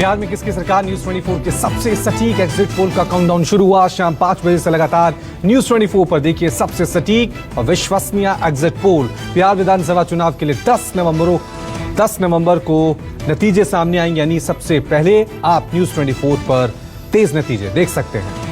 बिहार में किसकी सरकार न्यूज 24 के सबसे सटीक एग्जिट पोल का काउंटडाउन शुरू हुआ। शाम 5 बजे से लगातार न्यूज 24 पर देखिए सबसे सटीक और विश्वसनीय एग्जिट पोल। बिहार विधानसभा चुनाव के लिए 10 नवंबर को नतीजे सामने आएंगे, यानी सबसे पहले आप न्यूज 24 पर तेज नतीजे देख सकते हैं।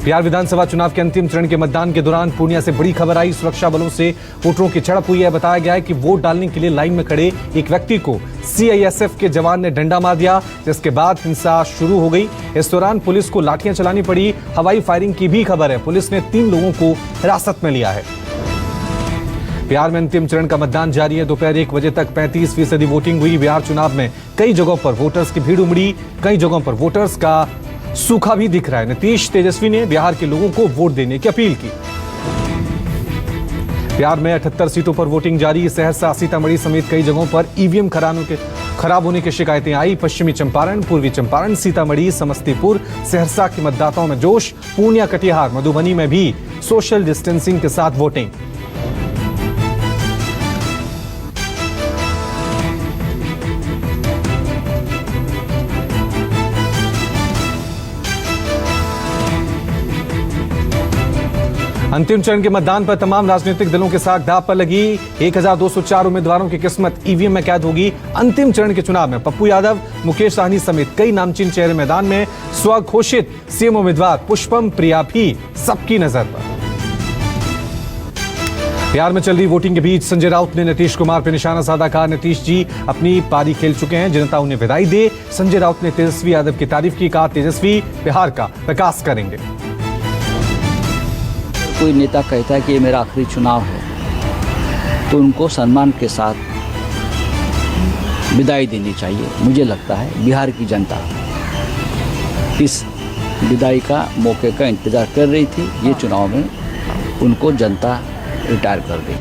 बिहार विधानसभा चुनाव के अंतिम चरण के मतदान के दौरान पूर्णिया से बड़ी खबर आई। सुरक्षा बलों से वोटरों की झड़प हुई है। बताया गया है कि वोट डालने के लिए लाइन में खड़े एक व्यक्ति को सीआईएसएफ के जवान ने डंडा मार दिया, जिसके बाद हिंसा शुरू हो गई। इस दौरान पुलिस को लाठियां चलानी पड़ी। हवाई फायरिंग की भी खबर है। पुलिस ने 3 लोगों को हिरासत में लिया है। बिहार में अंतिम चरण का मतदान जारी है। दोपहर 1 बजे तक 35% वोटिंग हुई। बिहार चुनाव में कई जगहों पर वोटर्स की भीड़ उमड़ी, कई जगहों पर वोटर्स का सूखा भी दिख रहा है। नीतीश तेजस्वी ने बिहार के लोगों को वोट देने की अपील की। बिहार में 78 सीटों पर वोटिंग जारी। सहरसा, सीतामढ़ी समेत कई जगहों पर ईवीएम खराब होने की शिकायतें आई। पश्चिमी चंपारण, पूर्वी चंपारण, सीतामढ़ी, समस्तीपुर, सहरसा के मतदाताओं में जोश। पूर्णिया, कटिहार, मधुबनी में भी सोशल डिस्टेंसिंग के साथ वोटिंग। अंतिम चरण के मतदान पर तमाम राजनीतिक दलों के साथ दांव पर लगी। 1204 उम्मीदवारों की किस्मत ईवीएम में कैद होगी। अंतिम चरण के चुनाव में पप्पू यादव, मुकेश सहनी समेत कई नामचीन चेहरे मैदान में। स्वघोषित सीएम उम्मीदवार पुष्पम प्रिया भी सबकी नजर पर। बिहार में चल रही वोटिंग के बीच संजय राउत ने नीतीश कुमार पर निशाना साधा। कहा, नीतीश जी अपनी पारी खेल चुके हैं, जनता उन्हें विदाई दे। संजय राउत ने तेजस्वी यादव की तारीफ की। कहा, तेजस्वी बिहार का विकास करेंगे। कोई नेता कहता है कि ये मेरा आखिरी चुनाव है, तो उनको सम्मान के साथ विदाई देनी चाहिए। मुझे लगता है बिहार की जनता इस विदाई का मौके का इंतजार कर रही थी। ये चुनाव में उनको जनता रिटायर कर दी।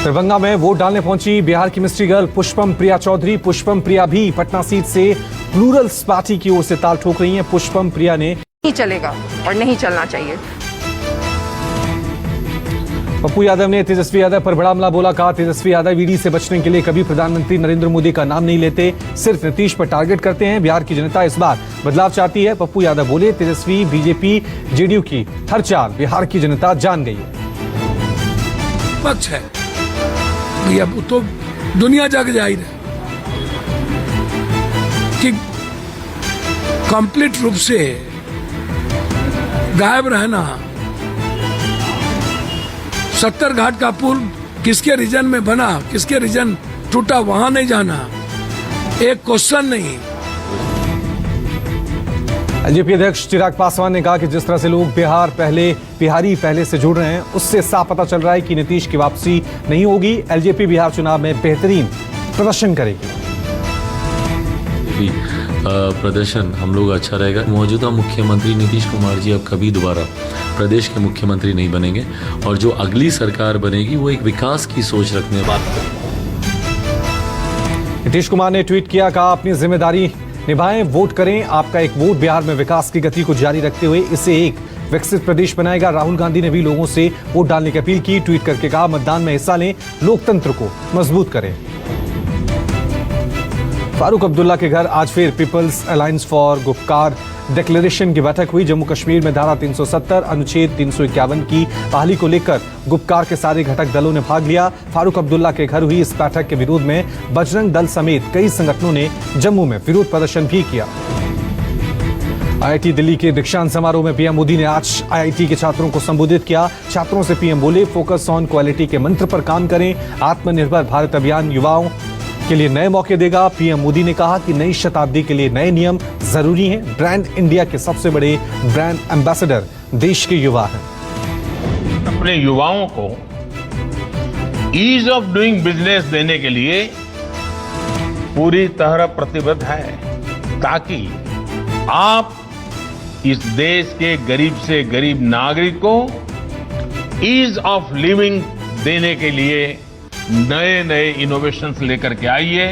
दरभंगा में वोट डालने पहुंची बिहार की मिस्ट्री गर्ल पुष्पम प्रिया चौधरी। पुष्पम प्रिया भी पटना सीट से प्लूरल्स पार्टी की ओर से ताल ठोक रही हैं। पुष्पम प्रिया ने नहीं चलेगा और नहीं चलना चाहिए। पप्पू यादव ने तेजस्वी यादव पर बड़ा हमला बोला। कहा, तेजस्वी यादव ईडी से बचने के लिए कभी प्रधानमंत्री नरेंद्र मोदी का नाम नहीं लेते, सिर्फ नीतीश पर टारगेट करते हैं। बिहार की जनता इस बार बदलाव चाहती है। पप्पू यादव बोले, तेजस्वी, बीजेपी, जेडीयू की हर चाल बिहार की जनता जान गई है। पक्ष है भैया, तो दुनिया जग जाहिर है कि कंप्लीट रूप से गायब रहना। 70 घाट का पुल किसके रीजन में बना, किसके रीजन टूटा, वहां नहीं जाना, एक क्वेश्चन नहीं। एलजेपी अध्यक्ष चिराग पासवान ने कहा कि जिस तरह से लोग बिहारी पहले से जुड़ रहे हैं, उससे साफ पता चल रहा है कि नीतीश की वापसी नहीं होगी। एलजेपी बिहार चुनाव में बेहतरीन प्रदर्शन करेगी। प्रदर्शन हम लोग अच्छा रहेगा। मौजूदा मुख्यमंत्री नीतीश कुमार जी अब कभी दोबारा प्रदेश के मुख्यमंत्री नहीं बनेंगे, और जो अगली सरकार बनेगी वो एक विकास की सोच रखने वाली। नीतीश कुमार ने ट्वीट किया, कहा, अपनी जिम्मेदारी निभाएं, वोट करें। आपका एक वोट बिहार में विकास की गति को जारी रखते हुए इसे एक विकसित प्रदेश बनाएगा। राहुल गांधी ने भी लोगों से वोट डालने की अपील की। ट्वीट करके कहा, मतदान में हिस्सा लें, लोकतंत्र को मजबूत करें। फारूक अब्दुल्ला के घर आज फिर People's Alliance for Gupkar Declaration की बैठक हुई। जम्मू कश्मीर में धारा 370, अनुच्छेद 351 की बहाली को लेकर गुपकार के सारे घटक दलों ने भाग लिया। फारूक अब्दुल्ला के घर हुई इस बैठक के विरोध में बजरंग दल समेत कई संगठनों ने जम्मू में विरोध प्रदर्शन भी किया। आईआईटी दिल्ली के दीक्षांत समारोह में पीएम मोदी ने आज आईआईटी के छात्रों को संबोधित किया। छात्रों से पीएम बोले, फोकस ऑन क्वालिटी के मंत्र पर काम करें। आत्मनिर्भर भारत अभियान युवाओं के लिए नए मौके देगा। पीएम मोदी ने कहा कि नई शताब्दी के लिए नए नियम जरूरी हैं। ब्रांड इंडिया के सबसे बड़े ब्रांड एम्बेसडर देश के युवा हैं। अपने युवाओं को ईज ऑफ डूइंग बिजनेस देने के लिए पूरी तरह प्रतिबद्ध है, ताकि आप इस देश के गरीब से गरीब नागरिक को ईज ऑफ लिविंग देने के लिए नए नए इनोवेशंस लेकर के आइए।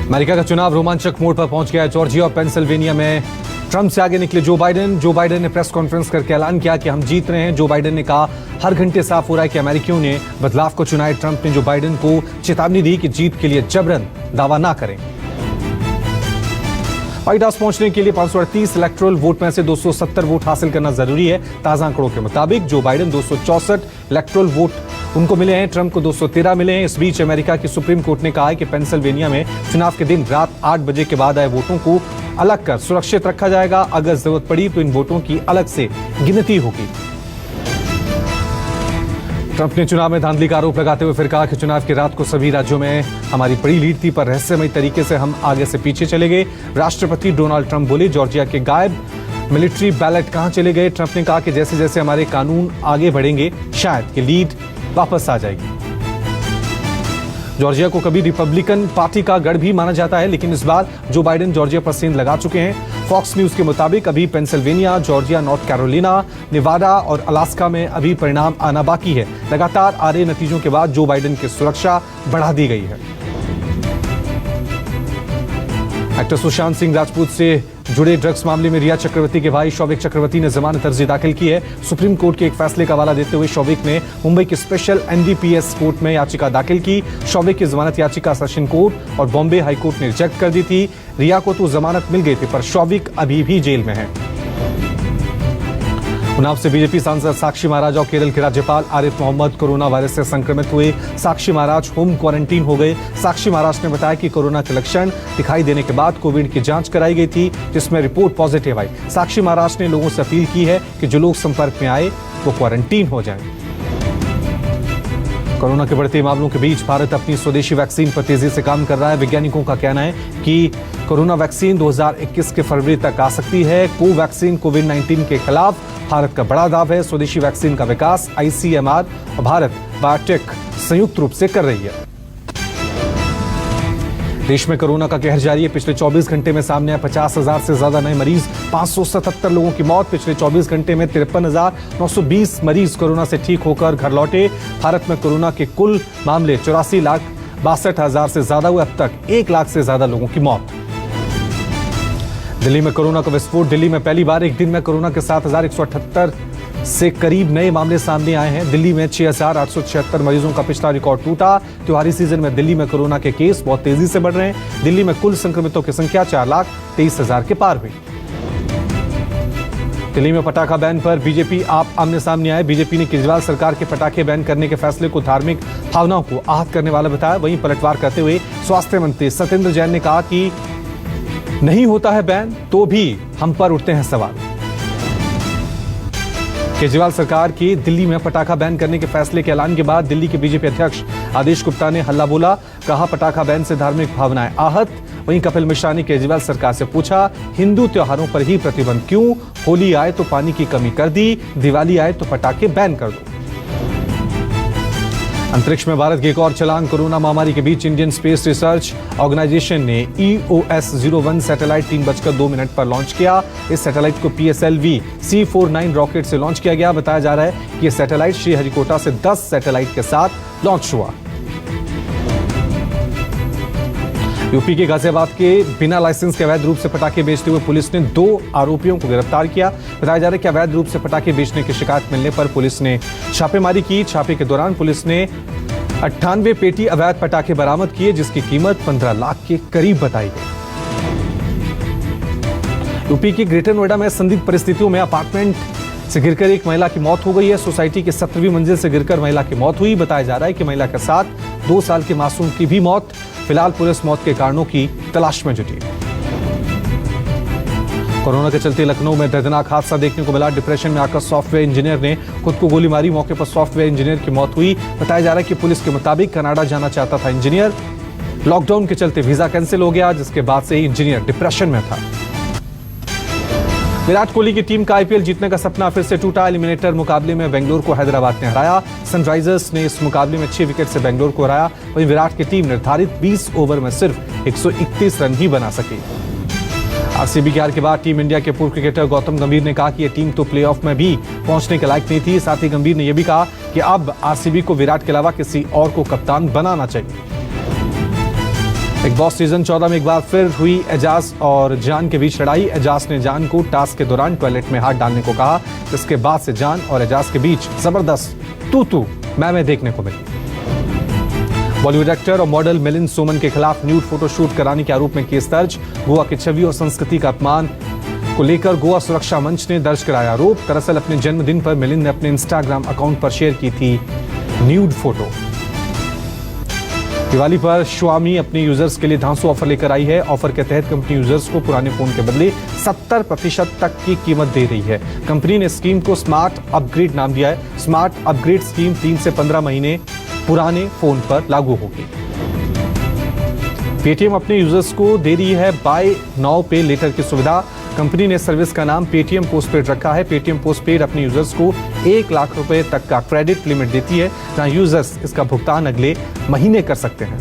अमेरिका का चुनाव रोमांचक मोड़ पर पहुंच गया है। जॉर्जिया और पेंसिल्वेनिया में ट्रंप से आगे निकले जो बाइडेन ने प्रेस कॉन्फ्रेंस करके ऐलान किया कि हम जीत रहे हैं। जो बाइडेन ने कहा हर घंटे साफ हो रहा है कि अमेरिकियों ने बदलाव को चुना है। ट्रंप ने जो बाइडेन को चेतावनी दी कि जीत के लिए जबरन दावा ना करें। व्हाइट हाउस पहुंचने के लिए 538 इलेक्टोरल वोट में से 270 वोट हासिल करना जरूरी है। ताजा आंकड़ों के मुताबिक जो बाइडेन 264 इलेक्टोरल वोट उनको मिले हैं, ट्रंप को 213 मिले हैं। इस बीच अमेरिका की सुप्रीम कोर्ट ने कहा है कि पेंसिल्वेनिया में चुनाव के दिन रात 8 बजे के बाद आए वोटों को अलग कर सुरक्षित रखा जाएगा। अगर जरूरत पड़ी तो इन वोटों की अलग से गिनती होगी। ट्रंप ने चुनाव में धांधली का आरोप लगाते हुए फिर कहा कि चुनाव की रात को सभी राज्यों में हमारी बड़ी लीड थी, पर रहस्यमय तरीके से हम आगे से पीछे चले गए। राष्ट्रपति डोनाल्ड ट्रंप बोले जॉर्जिया के गायब मिलिट्री बैलेट कहां चले गए। ट्रंप ने कहा कि जैसे जैसे हमारे कानून आगे बढ़ेंगे शायद कि लीड वापस आ जाएगी। जॉर्जिया को कभी रिपब्लिकन पार्टी का गढ़ भी माना जाता है, लेकिन इस बार जो बाइडेन जॉर्जिया पर सेंध लगा चुके हैं। फॉक्स न्यूज के मुताबिक अभी Pennsylvania, Georgia, north Carolina, Nevada और अलास्का में अभी परिणाम आना बाकी है। लगातार आ रहे नतीजों के बाद जो बाइडेन की सुरक्षा बढ़ा दी गई है। एक्टर सुशांत सिंह राजपूत से जुड़े ड्रग्स मामले में रिया चक्रवर्ती के भाई शौविक चक्रवर्ती ने जमानत अर्जी दाखिल की है। सुप्रीम कोर्ट के एक फैसले का हवाला देते हुए शौविक ने मुंबई के स्पेशल एनडीपीएस कोर्ट में याचिका दाखिल की। शौविक की जमानत याचिका सेशन कोर्ट और बॉम्बे हाई कोर्ट ने रिजेक्ट कर दी थी। रिया को तो जमानत मिल गई थी, पर शौविक अभी भी जेल में है। उन्नाव से बीजेपी सांसद साक्षी महाराज और केरल के राज्यपाल आरिफ मोहम्मद कोरोना वायरस से संक्रमित हुए। साक्षी महाराज होम क्वारंटीन हो गए। साक्षी महाराज ने बताया कि कोरोना के लक्षण दिखाई देने के बाद कोविड की जांच कराई गई थी, जिसमें रिपोर्ट पॉजिटिव आई। साक्षी महाराज ने लोगों से अपील की है कि जो लोग संपर्क में आए वो क्वारंटीन हो जाएं। कोरोना के बढ़ते मामलों के बीच भारत अपनी स्वदेशी वैक्सीन पर तेजी से काम कर रहा है। वैज्ञानिकों का कहना है कि कोरोना वैक्सीन 2021 के फरवरी तक आ सकती है। कोवैक्सीन कोविड-19 के खिलाफ भारत का बड़ा दाव है। स्वदेशी वैक्सीन का विकास आईसीएमआर और भारत बायोटेक संयुक्त रूप से कर रही है। देश में कोरोना का कहर जारी है। पिछले 24 घंटे में सामने आए 50,000 से ज्यादा नए मरीज, 577 लोगों की मौत। पिछले 24 घंटे में 53,920 मरीज कोरोना से ठीक होकर घर लौटे। भारत में कोरोना के कुल मामले 84,62,000 से ज्यादा हुए। अब तक 1 लाख से ज्यादा लोगों की मौत। दिल्ली में कोरोना का विस्फोट। दिल्ली में पहली बार एक दिन में कोरोना के 7,178 से करीब नए मामले सामने आए हैं। दिल्ली में 6,876 मरीजों का पिछला रिकॉर्ड टूटा। त्योहारी सीजन में दिल्ली में कोरोना के केस बहुत तेजी से बढ़ रहे हैं। दिल्ली में कुल संक्रमितों की संख्या 4,23,000 के पार हुई। दिल्ली में पटाखा बैन पर बीजेपी आप आमने सामने आए। बीजेपी ने केजरीवाल सरकार के पटाखे बैन करने के फैसले को धार्मिक भावनाओं को आहत करने वाला बताया। वहीं पलटवार करते हुए स्वास्थ्य मंत्री सत्येंद्र जैन ने कहा कि नहीं होता है बैन तो भी हम पर उठते हैं सवाल। केजरीवाल सरकार की दिल्ली में पटाखा बैन करने के फैसले के ऐलान के बाद दिल्ली के बीजेपी अध्यक्ष आदेश गुप्ता ने हल्ला बोला। कहा पटाखा बैन से धार्मिक भावनाएं आहत। वहीं कपिल मिश्रा ने केजरीवाल सरकार से पूछा हिंदू त्योहारों पर ही प्रतिबंध क्यों? होली आए तो पानी की कमी कर दी, दिवाली आए तो पटाखे बैन कर दो। अंतरिक्ष में भारत की एक और छलांग। कोरोना महामारी के बीच इंडियन स्पेस रिसर्च ऑर्गेनाइजेशन ने EOS-01 सैटेलाइट 3:02 पर लॉन्च किया। इस सैटेलाइट को PSLV C49 रॉकेट से लॉन्च किया गया। बताया जा रहा है कि यह सैटेलाइट श्रीहरिकोटा से 10 सैटेलाइट के साथ लॉन्च हुआ। यूपी के गाजियाबाद के बिना लाइसेंस के अवैध रूप से पटाखे बेचते हुए पुलिस ने 2 आरोपियों को गिरफ्तार किया। बताया जा रहा है कि अवैध रूप से पटाखे बेचने की शिकायत मिलने पर पुलिस ने छापेमारी की। छापे के दौरान पुलिस ने 98 पेटी अवैध पटाखे बरामद किए, जिसकी कीमत 15 लाख के करीब बताई गई। यूपी के ग्रेटर नोएडा में संदिग्ध परिस्थितियों में अपार्टमेंट से गिरकर एक महिला की मौत हो गई है। सोसाइटी के 17वीं मंजिल से गिरकर महिला की मौत हुई। बताया जा रहा है कि महिला के साथ 2 साल के मासूम की भी मौत। फिलहाल पुलिस मौत के कारणों की तलाश में जुटी। कोरोना के चलते लखनऊ में दर्दनाक हादसा देखने को मिला। डिप्रेशन में आकर सॉफ्टवेयर इंजीनियर ने खुद को गोली मारी। मौके पर सॉफ्टवेयर इंजीनियर की मौत हुई। बताया जा रहा है कि पुलिस के मुताबिक कनाडा जाना चाहता था इंजीनियर। लॉकडाउन के चलते वीजा कैंसिल हो गया, जिसके बाद से ही इंजीनियर डिप्रेशन में था। विराट कोहली की टीम का आईपीएल जीतने का सपना फिर से टूटा। एलिमिनेटर मुकाबले में बेंगलुरु को हैदराबाद ने हराया। सनराइजर्स ने इस मुकाबले में 6 विकेट से बेंगलुरु को हराया। वहीं विराट की टीम निर्धारित 20 ओवर में सिर्फ 131 रन ही बना सकी। आरसीबी की हार के बाद टीम इंडिया के पूर्व क्रिकेटर गौतम गंभीर ने कहा कि यह टीम तो प्लेऑफ में भी पहुंचने के लायक नहीं थी। साथ ही गंभीर ने यह भी कहा कि अब आरसीबी को विराट के अलावा किसी और को कप्तान बनाना चाहिए। बिग बॉस सीजन 14 में एक बार फिर हुई एजाज और जान के बीच लड़ाई। एजाज ने जान को टास्क के दौरान टॉयलेट में हाथ डालने को कहा। इसके बाद से जान और एजाज के बीच जबरदस्त तू मैं देखने को मिली। बॉलीवुड एक्टर और मॉडल मिलिंद सोमन के खिलाफ न्यूड फोटोशूट कराने के आरोप में केस दर्ज। गोवा की छवि और संस्कृति का अपमान को लेकर गोवा सुरक्षा मंच ने दर्ज कराया आरोप। दरअसल अपने जन्मदिन पर मिलिंद ने अपने इंस्टाग्राम अकाउंट पर शेयर की थी न्यूड फोटो। दिवाली पर Xiaomi अपने यूजर्स के लिए धांसू ऑफर लेकर आई है। ऑफर के तहत कंपनी यूजर्स को पुराने फोन के बदले 70% तक की कीमत दे रही है। कंपनी ने स्कीम को स्मार्ट अपग्रेड नाम दिया है। स्मार्ट अपग्रेड स्कीम 3 से 15 महीने पुराने फोन पर लागू होगी। पेटीएम अपने यूजर्स को दे रही है बाय नाउ पे लेटर की सुविधा। कंपनी ने सर्विस का नाम पेटीएम पोस्टपेड रखा है। पेटीएम पोस्टपेड अपने यूजर्स को 1 लाख रुपए तक का क्रेडिट लिमिट देती है, जहां यूजर्स इसका भुगतान अगले महीने कर सकते हैं।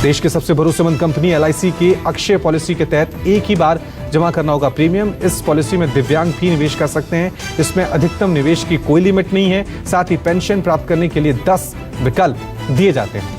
देश की सबसे भरोसेमंद कंपनी LIC की अक्षय पॉलिसी के तहत एक ही बार जमा करना होगा प्रीमियम। इस पॉलिसी में दिव्यांग भी निवेश कर सकते हैं। इसमें अधिकतम निवेश की कोई लिमिट नहीं है। साथ ही पेंशन प्राप्त करने के लिए 10 विकल्प दिए जाते हैं।